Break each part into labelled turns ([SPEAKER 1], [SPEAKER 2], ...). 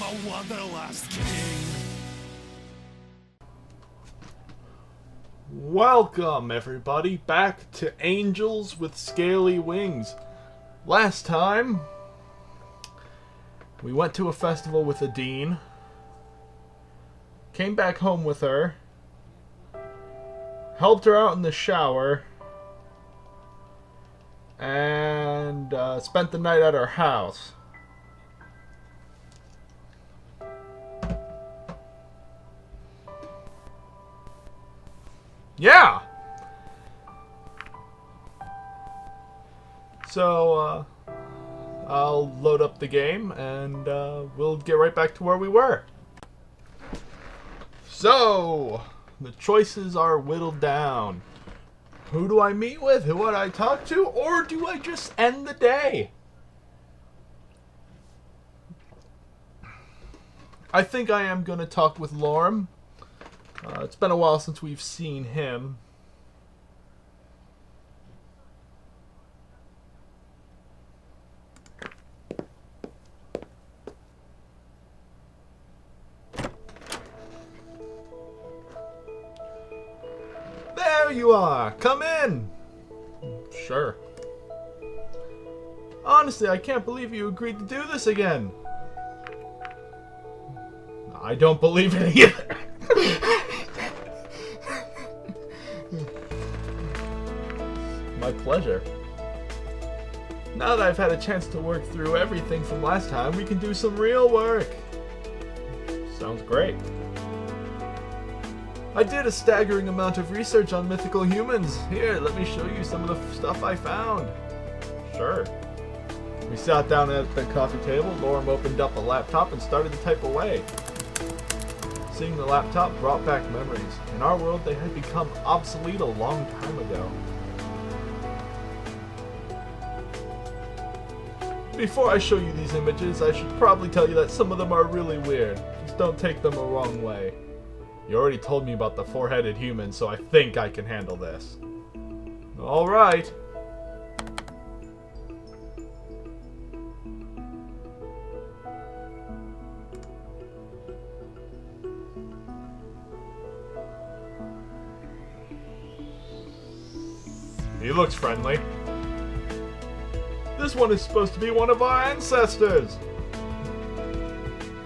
[SPEAKER 1] a wanderlust king.
[SPEAKER 2] Welcome, everybody, back to Angels with Scaly Wings. Last time, we went to a festival with Adine, came back home with her, helped her out in the shower, and spent the night at her house. Yeah! So, I'll load up the game and we'll get right back to where we were. So, the choices are whittled down. Who do I meet with? Who would I talk to? Or do I just end the day? I think I am going to talk with Lorem. It's been a while since we've seen him. There you are! Come in! Sure. Honestly, I can't believe you agreed to do this again. I don't believe it either. My pleasure. Now that I've had a chance to work through everything from last time, we can do some real work. Sounds great. I did a staggering amount of research on mythical humans. Here, let me show you some of the stuff I found. Sure. We sat down at the coffee table, Lorem opened up a laptop and started to type away. Seeing the laptop brought back memories. In our world, they had become obsolete a long time ago. Before I show you these images, I should probably tell you that some of them are really weird. Just don't take them the wrong way. You already told me about the four-headed human, so I think I can handle this. Alright. He looks friendly. This one is supposed to be one of our ancestors.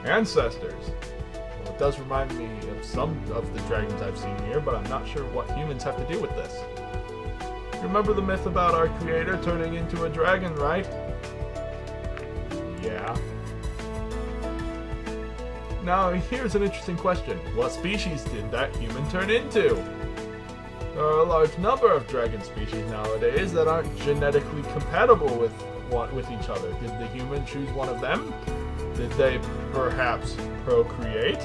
[SPEAKER 2] Ancestors? Well, it does remind me of some of the dragons I've seen here, but I'm not sure what humans have to do with this. Remember the myth about our creator turning into a dragon, right? Yeah. Now, here's an interesting question. What species did that human turn into? There are a large number of dragon species nowadays that aren't genetically compatible with each other. Did the human choose one of them? Did they perhaps procreate?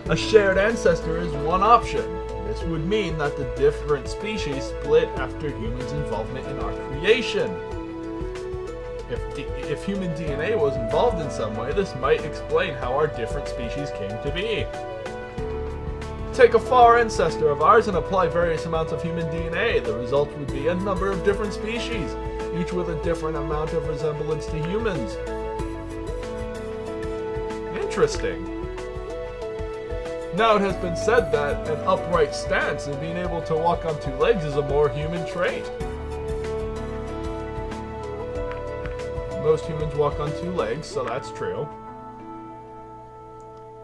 [SPEAKER 2] A shared ancestor is one option. This would mean that the different species split after humans' involvement in our creation. If human DNA was involved in some way, this might explain how our different species came to be. Take a far ancestor of ours and apply various amounts of human DNA. The result would be a number of different species, each with a different amount of resemblance to humans. Interesting. Now it has been said that an upright stance and being able to walk on two legs is a more human trait. Most humans walk on two legs, so that's true.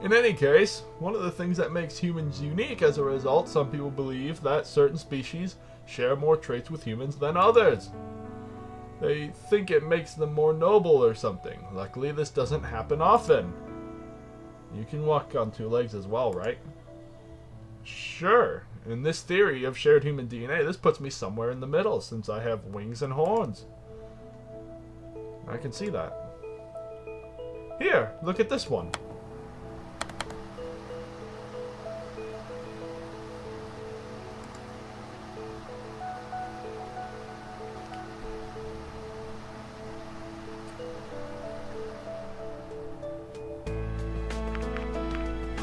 [SPEAKER 2] In any case, one of the things that makes humans unique as a result, some people believe that certain species share more traits with humans than others. They think it makes them more noble or something. Luckily, this doesn't happen often. You can walk on two legs as well, right? Sure. In this theory of shared human DNA, this puts me somewhere in the middle since I have wings and horns. I can see that. Here, look at this one.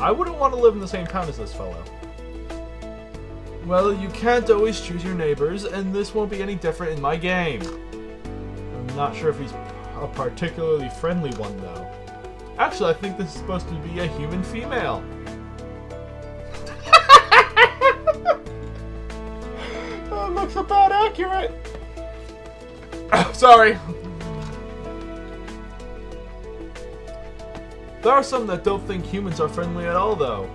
[SPEAKER 2] I wouldn't want to live in the same town as this fellow. Well, you can't always choose your neighbors, and this won't be any different in my game. I'm not sure if he's a particularly friendly one, though. Actually, I think this is supposed to be a human female. That looks about accurate. Sorry. There are some that don't think humans are friendly at all, though.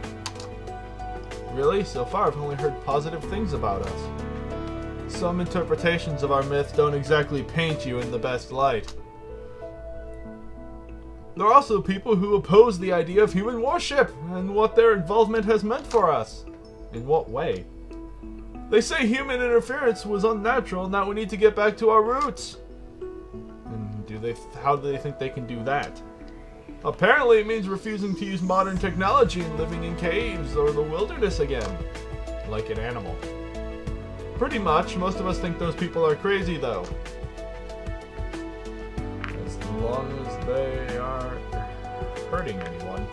[SPEAKER 2] Really? So far, I've only heard positive things about us. Some interpretations of our myth don't exactly paint you in the best light. There are also people who oppose the idea of human worship and what their involvement has meant for us. In what way? They say human interference was unnatural and that we need to get back to our roots. And how do they think they can do that? Apparently it means refusing to use modern technology and living in caves or the wilderness again. Like an animal. Pretty much, most of us think those people are crazy though. As long as they aren't hurting anyone.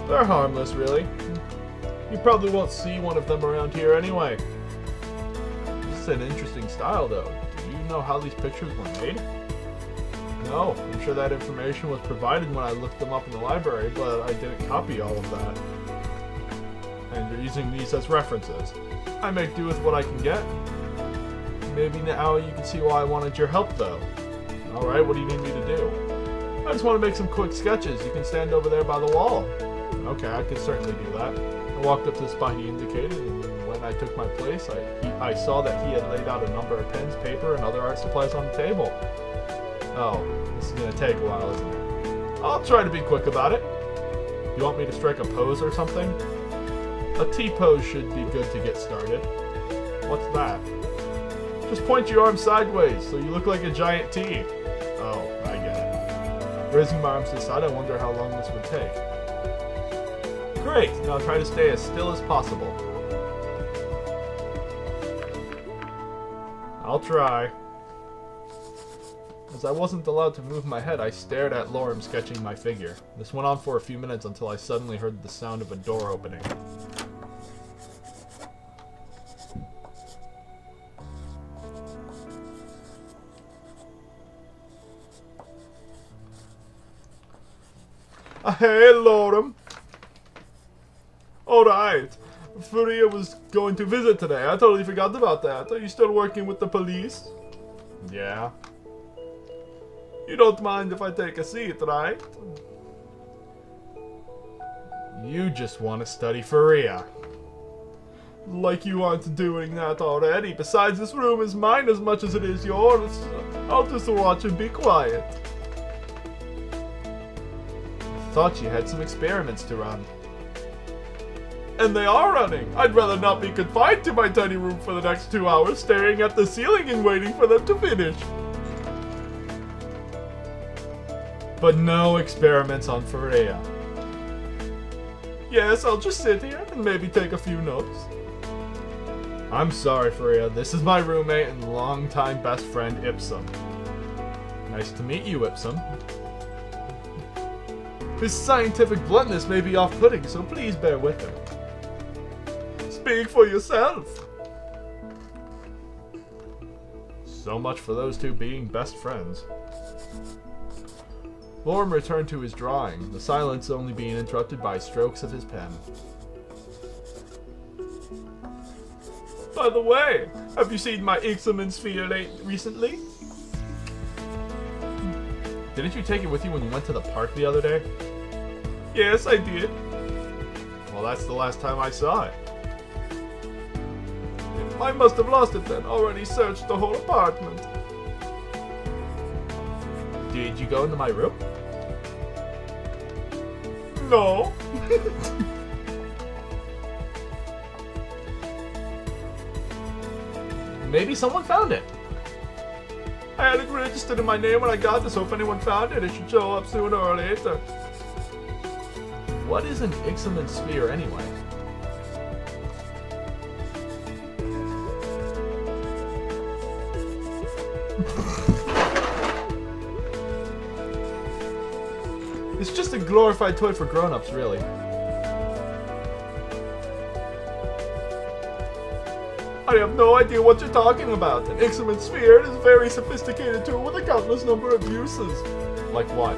[SPEAKER 2] They're harmless, really. You probably won't see one of them around here anyway. This is an interesting style though. Do you know how these pictures were made? No, I'm sure that information was provided when I looked them up in the library, but I didn't copy all of that. And you're using these as references. I make do with what I can get. Maybe now you can see why I wanted your help though. Alright, what do you need me to do? I just want to make some quick sketches. You can stand over there by the wall. Okay, I could certainly do that. I walked up to the spot he indicated, and when I took my place, I saw that he had laid out a number of pens, paper, and other art supplies on the table. Oh, this is going to take a while, isn't it? I'll try to be quick about it. You want me to strike a pose or something? A T-pose should be good to get started. What's that? Just point your arms sideways so you look like a giant T. Oh, I get it. Raising my arms to the side, I wonder how long this would take. Great, now try to stay as still as possible. I'll try. As I wasn't allowed to move my head, I stared at Lorem sketching my figure. This went on for a few minutes until I suddenly heard the sound of a door opening. Hey, Lorem. Alright. Furea was going to visit today. I totally forgot about that. Are you still working with the police? Yeah. You don't mind if I take a seat, right? You just want to study Furea. Like you aren't doing that already. Besides, this room is mine as much as it is yours. I'll just watch and be quiet. I thought you had some experiments to run. And they are running. I'd rather not be confined to my tiny room for the next 2 hours, staring at the ceiling and waiting for them to finish. But no experiments on Furea. Yes, I'll just sit here and maybe take a few notes. I'm sorry, Furea. This is my roommate and longtime best friend, Ipsun. Nice to meet you, Ipsun. His scientific bluntness may be off-putting, so please bear with him. Speak for yourself. So much for those two being best friends. Lorem returned to his drawing, the silence only being interrupted by strokes of his pen. By the way, have you seen my Ipsun sphere recently? Didn't you take it with you when you went to the park the other day? Yes, I did. Well, that's the last time I saw it. I must have lost it then. Already searched the whole apartment. Did you go into my room? No. Maybe someone found it. I had it registered in my name when I got this, so if anyone found it, it should show up sooner or later. What is an Ipsun sphere anyway? It's just a glorified toy for grown-ups, really. I have no idea what you're talking about. An Ipsun sphere is a very sophisticated tool with a countless number of uses. Like what?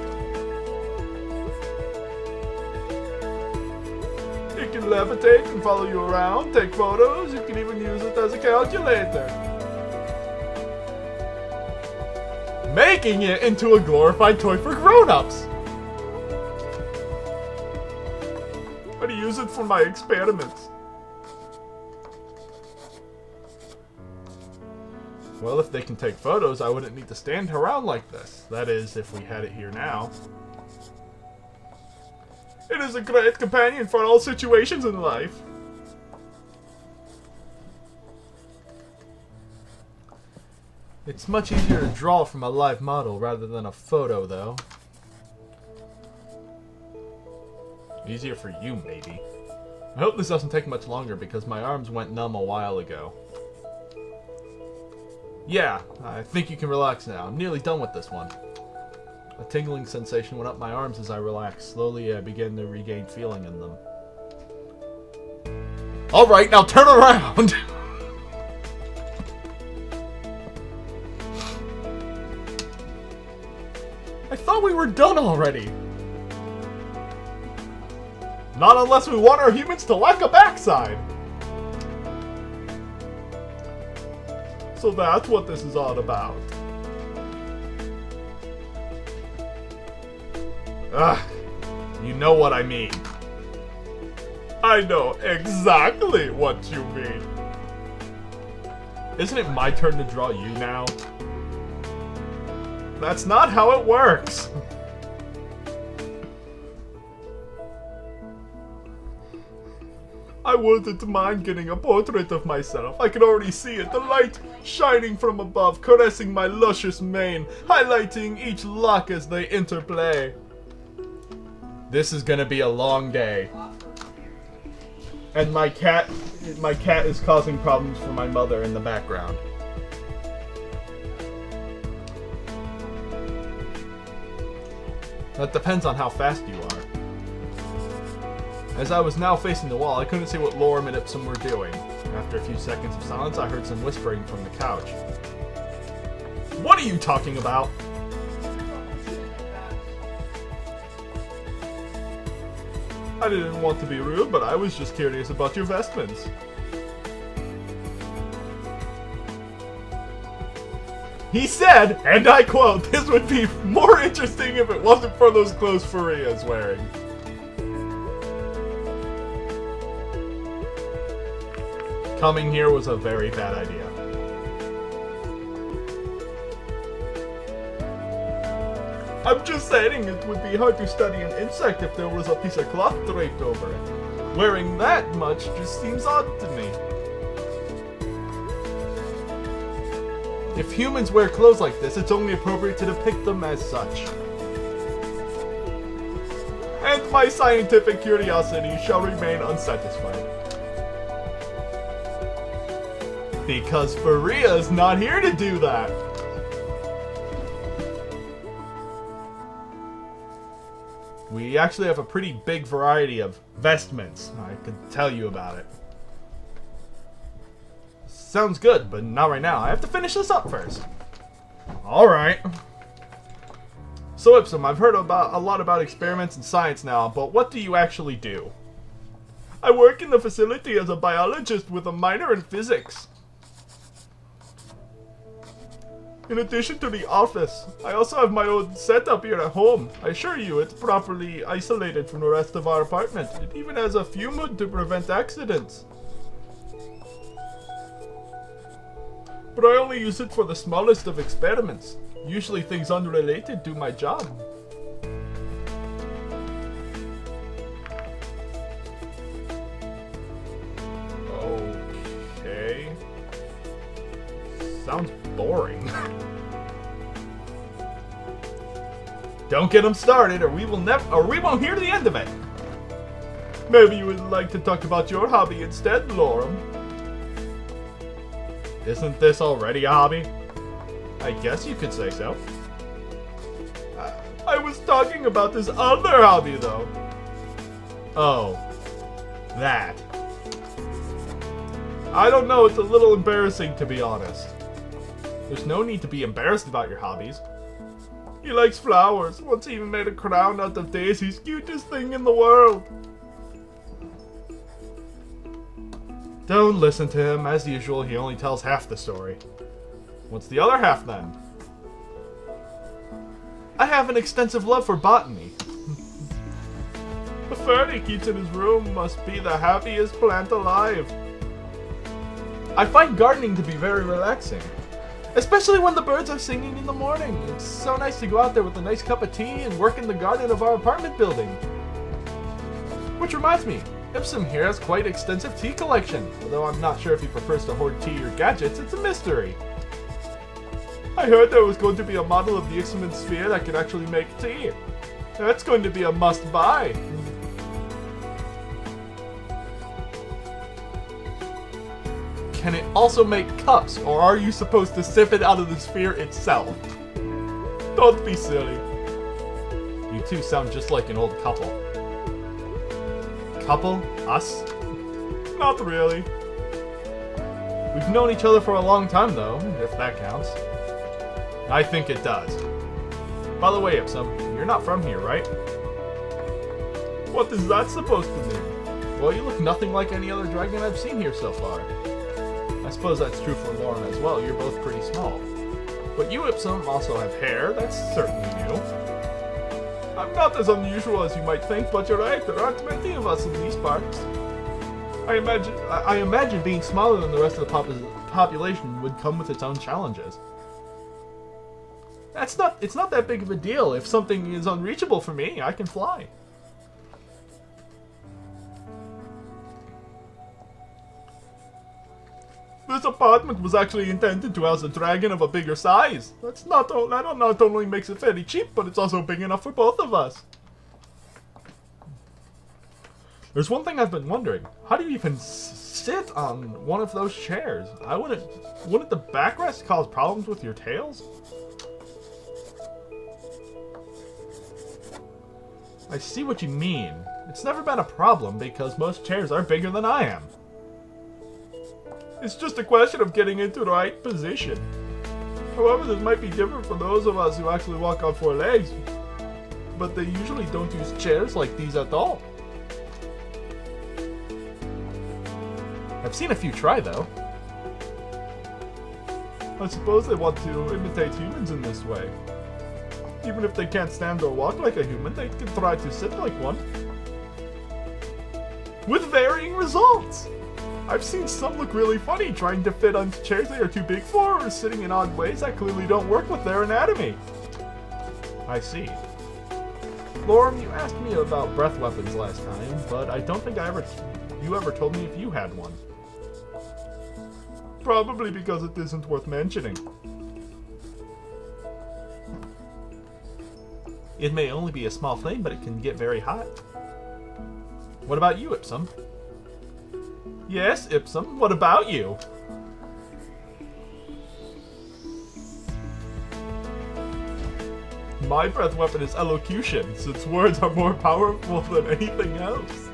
[SPEAKER 2] levitate and follow you around, take photos. You can even use it as a calculator. Making it into a glorified toy for grown-ups. I'm gonna use it for my experiments. Well, if they can take photos, I wouldn't need to stand around like this. That is, if we had it here now. It is a great companion for all situations in life. It's much easier to draw from a live model rather than a photo, though. Easier for you, maybe. I hope this doesn't take much longer because my arms went numb a while ago. Yeah, I think you can relax now. I'm nearly done with this one. A tingling sensation went up my arms as I relaxed. Slowly, I began to regain feeling in them. Alright, now turn around! I thought we were done already! Not unless we want our humans to lack a backside! So that's what this is all about. Ugh, you know what I mean. I know exactly what you mean. Isn't it my turn to draw you now? That's not how it works. I wouldn't mind getting a portrait of myself. I can already see it, the light shining from above, caressing my luscious mane, highlighting each lock as they interplay. This is gonna be a long day. And my cat is causing problems for my mother in the background. That depends on how fast you are. As I was now facing the wall, I couldn't see what Lorem and Ipsun were doing. After a few seconds of silence, I heard some whispering from the couch. What are you talking about? I didn't want to be rude, but I was just curious about your vestments. He said, and I quote, "This would be more interesting if it wasn't for those clothes Furea is wearing." Coming here was a very bad idea. I'm just saying it would be hard to study an insect if there was a piece of cloth draped over it. Wearing that much just seems odd to me. If humans wear clothes like this, it's only appropriate to depict them as such. And my scientific curiosity shall remain unsatisfied. Because Furea's not here to do that. We actually have a pretty big variety of vestments. I could tell you about it. Sounds good, but not right now. I have to finish this up first. Alright. So Ipsum, I've heard a lot about experiments and science now, but what do you actually do? I work in the facility as a biologist with a minor in physics. In addition to the office, I also have my own setup here at home. I assure you, it's properly isolated from the rest of our apartment. It even has a fume hood to prevent accidents. But I only use it for the smallest of experiments. Usually things unrelated to my job. Okay. Sounds boring. Don't get them started, or we won't hear the end of it. Maybe you would like to talk about your hobby instead, Lorem. Isn't this already a hobby? I guess you could say so. I was talking about this other hobby, though. Oh, that. I don't know, it's a little embarrassing, to be honest. There's no need to be embarrassed about your hobbies. He likes flowers. Once he even made a crown out of daisies. Cutest thing in the world. Don't listen to him. As usual, he only tells half the story. What's the other half, then? I have an extensive love for botany. The fern he keeps in his room must be the happiest plant alive. I find gardening to be very relaxing. Especially when the birds are singing in the morning. It's so nice to go out there with a nice cup of tea and work in the garden of our apartment building. Which reminds me, Ipsum here has quite extensive tea collection. Although I'm not sure if he prefers to hoard tea or gadgets, it's a mystery. I heard there was going to be a model of the Ipsum sphere that could actually make tea. That's going to be a must-buy. Can it also make cups, or are you supposed to sip it out of the sphere itself? Don't be silly. You two sound just like an old couple. Couple? Us? Not really. We've known each other for a long time, though, if that counts. I think it does. By the way, Ipsum, you're not from here, right? What is that supposed to mean? Well, you look nothing like any other dragon I've seen here so far. I suppose that's true for Lorem as well, you're both pretty small. But you, Ipsum, also have hair, that's certainly new. I'm not as unusual as you might think, but you're right, there aren't many of us in these parts. I imagine being smaller than the rest of the population would come with its own challenges. It's not that big of a deal. If something is unreachable for me, I can fly. This apartment was actually intended to house a dragon of a bigger size. That not only makes it very cheap, but it's also big enough for both of us. There's one thing I've been wondering. How do you even sit on one of those chairs? Wouldn't the backrest cause problems with your tails? I see what you mean. It's never been a problem because most chairs are bigger than I am. It's just a question of getting into the right position. However, this might be different for those of us who actually walk on 4 legs. But they usually don't use chairs like these at all. I've seen a few try, though. I suppose they want to imitate humans in this way. Even if they can't stand or walk like a human, they can try to sit like one. With varying results! I've seen some look really funny trying to fit onto chairs they are too big for, or sitting in odd ways that clearly don't work with their anatomy. I see. Lorem, you asked me about breath weapons last time, but I don't think you ever told me if you had one. Probably because it isn't worth mentioning. It may only be a small thing, but it can get very hot. What about you, Ipsum? Yes, Ipsum, what about you? My breath weapon is elocution, since words are more powerful than anything else.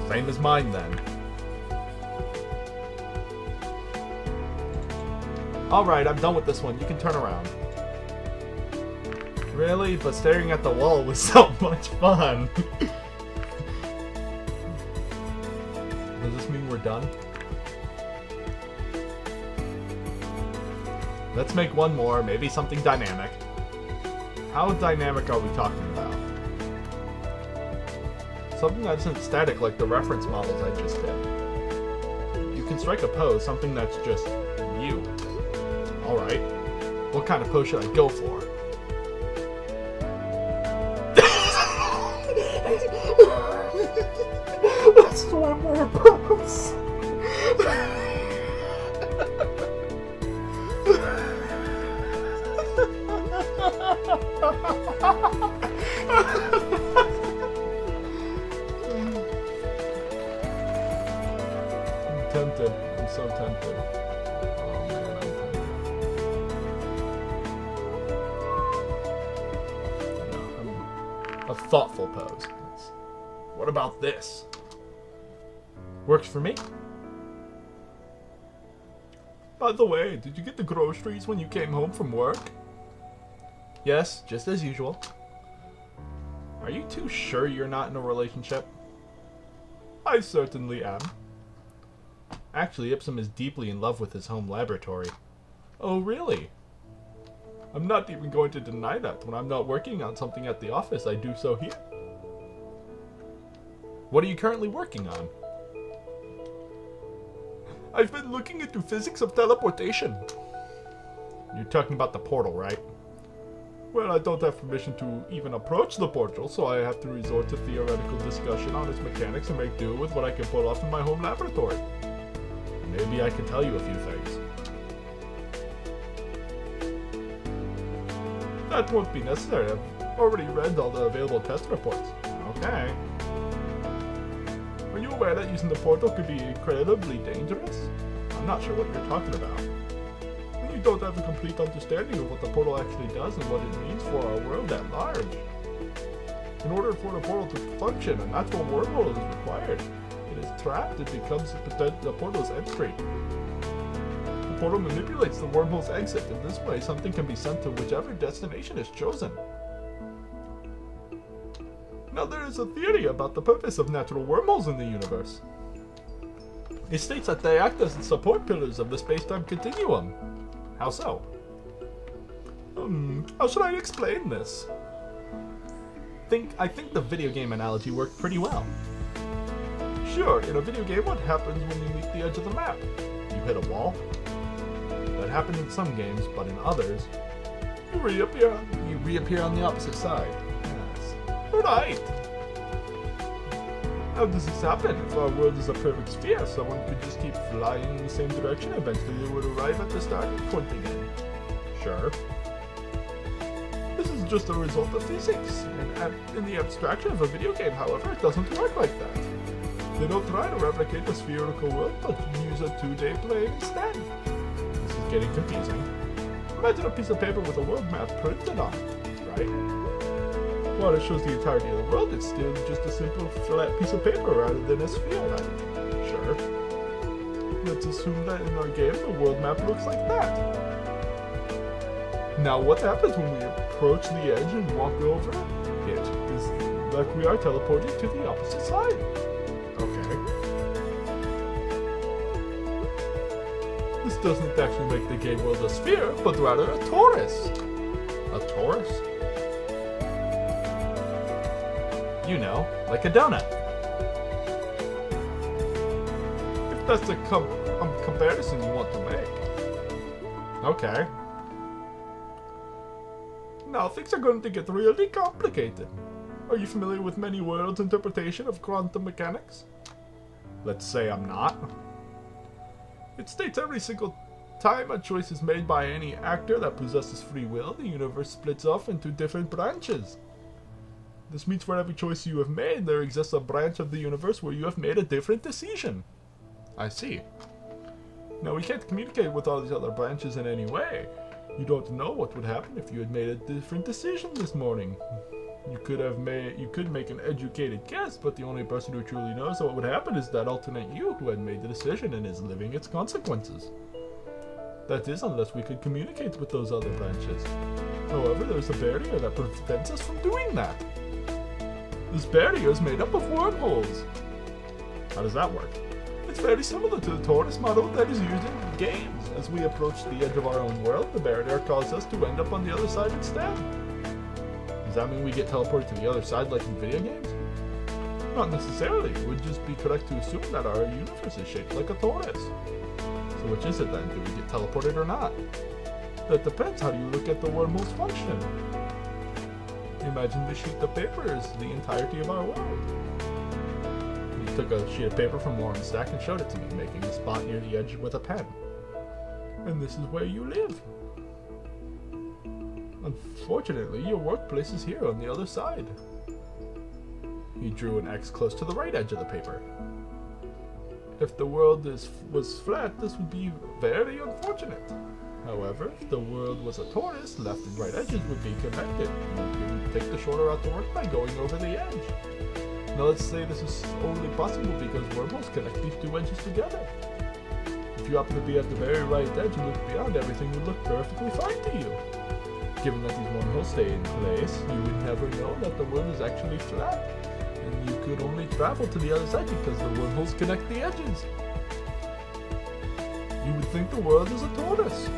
[SPEAKER 2] Same as mine, then. Alright, I'm done with this one. You can turn around. Really? But staring at the wall was so much fun. Does this mean we're done? Let's make one more, maybe something dynamic. How dynamic are we talking about? Something that isn't static like the reference models I just did. You can strike a pose, something that's just you. Alright. What kind of pose should I go for? That's one more pose. I'm tempted. I'm so tempted. Oh man, I'm tempted. No, a thoughtful pose. What about this? Works for me. By the way, did you get the groceries when you came home from work? Yes, just as usual. Are you two sure you're not in a relationship? I certainly am. Actually, Ipsum is deeply in love with his home laboratory. Oh, really? I'm not even going to deny that. When I'm not working on something at the office, I do so here. What are you currently working on? I've been looking into physics of teleportation. You're talking about the portal, right? Well, I don't have permission to even approach the portal, so I have to resort to theoretical discussion on its mechanics and make do with what I can pull off in my home laboratory. Maybe I can tell you a few things. That won't be necessary. I've already read all the available test reports. Okay. Are you aware that using the portal could be incredibly dangerous? I'm not sure what you're talking about. You don't have a complete understanding of what the portal actually does and what it means for our world at large. In order for the portal to function, a natural wormhole is required. It is trapped, it becomes the portal's entry. The portal manipulates the wormhole's exit. In this way, something can be sent to whichever destination is chosen. Now, there is a theory about the purpose of natural wormholes in the universe. It states that they act as the support pillars of the space-time continuum. How so? How should I explain this? I think the video game analogy worked pretty well. Sure, in a video game, what happens when you meet the edge of the map? You hit a wall? That happens in some games, but in others, you reappear on the opposite side. Yes. Right! How does this happen? If our world is a perfect sphere, someone could just keep flying in the same direction, eventually they would arrive at the starting point again. Sure. This is just a result of physics, and in the abstraction of a video game, however, it doesn't work like that. They don't try to replicate the spherical world, but use a 2D plane instead. This is getting confusing. Imagine a piece of paper with a world map printed on it, right? While it shows the entirety of the world, it's still just a simple flat piece of paper rather than a sphere, right? Sure. Let's assume that in our game, the world map looks like that. Now, what happens when we approach the edge and walk over it? Is like we are teleported to the opposite side. Okay. This doesn't actually make the game world a sphere, but rather a torus. A torus? You know, like a donut. If that's the comparison you want to make. Okay. Now things are going to get really complicated. Are you familiar with many worlds' interpretation of quantum mechanics? Let's say I'm not. It states every single time a choice is made by any actor that possesses free will, the universe splits off into different branches. This means for every choice you have made, there exists a branch of the universe where you have made a different decision. I see. Now we can't communicate with all these other branches in any way. You don't know what would happen if you had made a different decision this morning. You could make an educated guess, but the only person who truly knows what would happen is that alternate you who had made the decision and is living its consequences. That is, unless we could communicate with those other branches. However, there's a barrier that prevents us from doing that. This barrier is made up of wormholes. How does that work? It's very similar to the torus model that is used in games. As we approach the edge of our own world, the barrier causes us to end up on the other side instead. Does that mean we get teleported to the other side like in video games? Not necessarily. It would just be correct to assume that our universe is shaped like a torus. So which is it then? Do we get teleported or not? That depends. How do you look at the wormhole's function? Imagine this sheet of paper is the entirety of our world. He took a sheet of paper from Lauren's stack and showed it to me, making a spot near the edge with a pen. And this is where you live. Unfortunately, your workplace is here on the other side. He drew an X close to the right edge of the paper. If the world was flat, this would be very unfortunate. However, if the world was a torus, left and right edges would be connected. You can take the shorter route to work by going over the edge. Now let's say this is only possible because wormholes connect these two edges together. If you happen to be at the very right edge and look beyond, everything would look perfectly fine to you. Given that these wormholes stay in place, you would never know that the world is actually flat. and you could only travel to the other side because the wormholes connect the edges. You would think the world is a tortoise.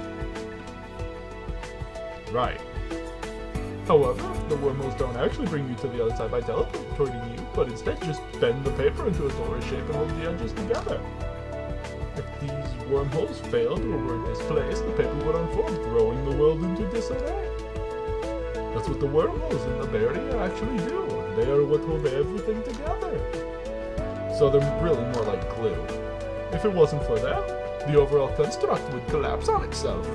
[SPEAKER 2] Right. However, the wormholes don't actually bring you to the other side by teleporting you, but instead just bend the paper into a tortoise shape and hold the edges together. If these wormholes failed or were displaced, the paper would unfold, throwing the world into disarray. That's what the wormholes in the barrier actually do. They are what hold everything together. So they're really more like glue. If it wasn't for them, the overall construct would collapse on itself.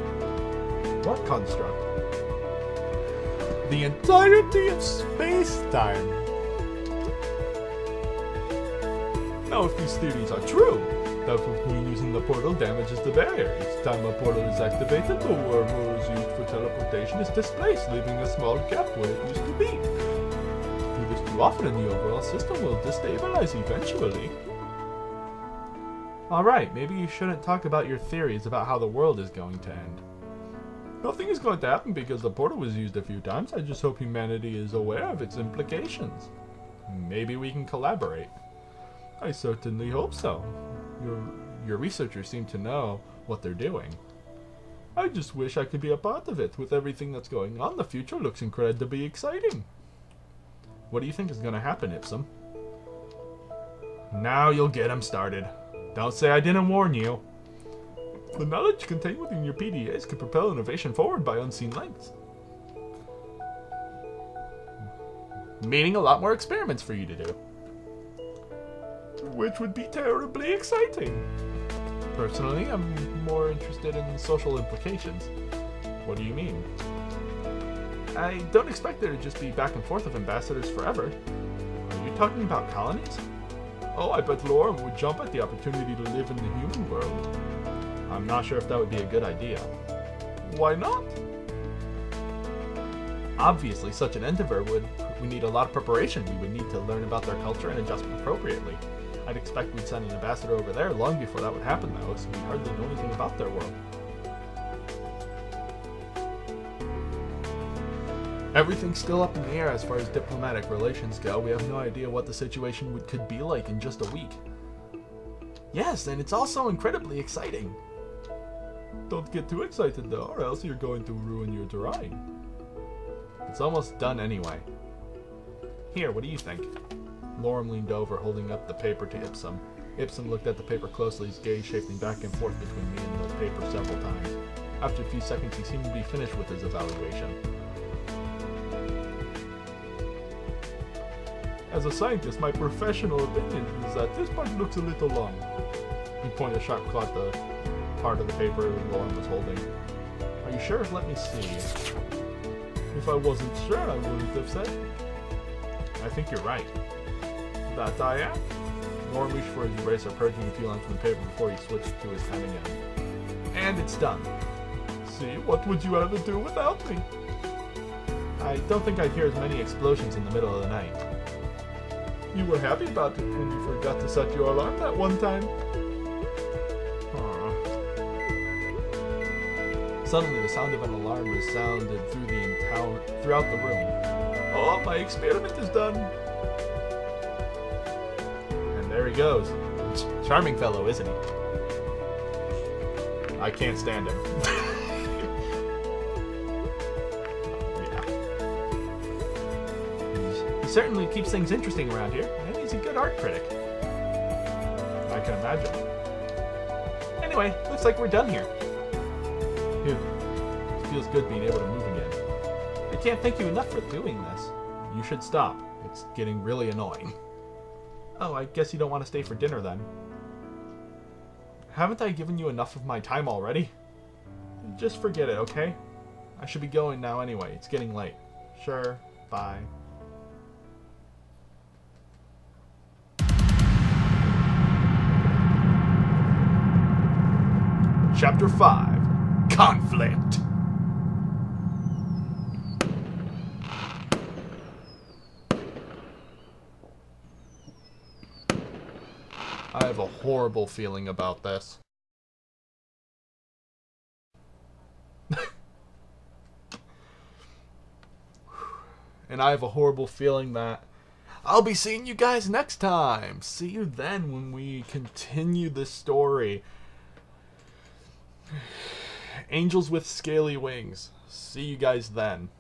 [SPEAKER 2] What construct? The entirety of space-time. Now, if these theories are true, that would mean using the portal damages the barrier. Each time a portal is activated, the wormhole is used for teleportation is displaced, leaving a small gap where it used to be. Do this too often and the overall system will destabilize eventually. Alright, maybe you shouldn't talk about your theories about how the world is going to end. Nothing is going to happen because the portal was used a few times. I just hope humanity is aware of its implications. Maybe we can collaborate. I certainly hope so. Your researchers seem to know what they're doing. I just wish I could be a part of it. With everything that's going on, the future looks incredibly exciting. What do you think is going to happen, Ipsum? Now you'll get him started. Don't say I didn't warn you. The knowledge contained within your PDAs could propel innovation forward by unseen lengths. Meaning a lot more experiments for you to do. Which would be terribly exciting. Personally, I'm more interested in social implications. What do you mean? I don't expect there to just be back and forth of ambassadors forever. Are you talking about colonies? Oh, I bet Lorem would jump at the opportunity to live in the human world. I'm not sure if that would be a good idea. Why not? Obviously, such an endeavor would need a lot of preparation. We would need to learn about their culture and adjust appropriately. I'd expect we'd send an ambassador over there long before that would happen, though, so we hardly know anything about their world. Everything's still up in the air as far as diplomatic relations go. We have no idea what the situation could be like in just a week. Yes, and it's also incredibly exciting. Don't get too excited though, or else you're going to ruin your drawing. It's almost done anyway. Here, what do you think? Lorem leaned over, holding up the paper to Ipsum. Ipsum looked at the paper closely, his gaze shifting back and forth between me and the paper several times. After a few seconds, he seemed to be finished with his evaluation. As a scientist, my professional opinion is that this part looks a little long. He pointed a sharp claw at the part of the paper Lorem was holding. Are you sure? Let me see. If I wasn't sure, I wouldn't have said. I think you're right. That I am? Lorem reached for his eraser, purging a few lines from the paper before he switched to his pen again. And it's done. See, what would you ever do without me? I don't think I'd hear as many explosions in the middle of the night. You were happy about it when you forgot to set your alarm that one time. Suddenly, the sound of an alarm resounded throughout the room. Oh, my experiment is done. And there he goes. Charming fellow, isn't he? I can't stand him. He certainly keeps things interesting around here, and he's a good art critic. I can imagine. Anyway, looks like we're done here. Phew. It feels good being able to move again. I can't thank you enough for doing this. You should stop. It's getting really annoying. Oh, I guess you don't want to stay for dinner then. Haven't I given you enough of my time already? Just forget it, okay? I should be going now anyway. It's getting late. Sure. Bye. Chapter 5. Conflict. I have a horrible feeling about this. And I have a horrible feeling that I'll be seeing you guys next time. See you then when we continue this story. Angels with scaly wings. See you guys then.